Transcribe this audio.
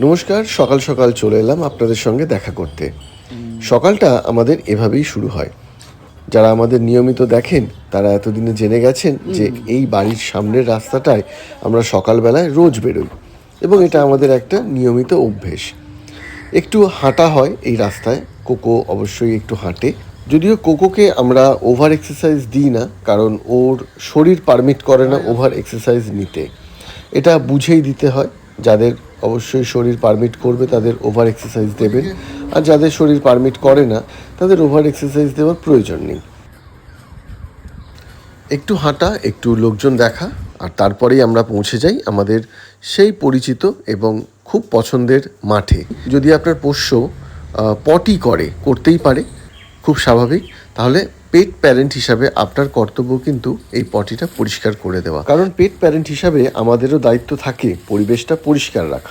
নমস্কার, সকাল সকাল চলে এলাম আপনাদের সঙ্গে দেখা করতে। সকালটা আমাদের এভাবেই শুরু হয়। যারা আমাদের নিয়মিত দেখেন তারা এতদিনে জেনে গেছেন যে এই বাড়ির সামনের রাস্তাটায় আমরা সকালবেলায় রোজ বেরোই এবং এটা আমাদের একটা নিয়মিত অভ্যেস। একটু হাঁটা হয় এই রাস্তায়, কোকো অবশ্যই একটু হাঁটে। যদিও কোকোকে আমরা ওভার এক্সারসাইজ দিই না, কারণ ওর শরীর পারমিট করে না ওভার এক্সারসাইজ নিতে। এটা বুঝেই দিতে হয়। যাদের অবশ্যই শরীর পারমিট করবে তাদের ওভার এক্সারসাইজ দেবেন, আর যাদের শরীর পারমিট করে না তাদের ওভার এক্সারসাইজ দেওয়ার প্রয়োজন নেই। একটু হাঁটা, একটু লোকজন দেখা, আর তারপরেই আমরা পৌঁছে যাই আমাদের সেই পরিচিত এবং খুব পছন্দের মাঠে। যদি আপনার পোষ্য পটি করতেই পারে, খুব স্বাভাবিক, তাহলে পেট প্যারেন্ট হিসাবে আপনার কর্তব্য কিন্তু এই পটিটা পরিষ্কার করে দেওয়া। কারণ পেট প্যারেন্ট হিসাবে আমাদেরও দায়িত্ব থাকে পরিবেশটা পরিষ্কার রাখা।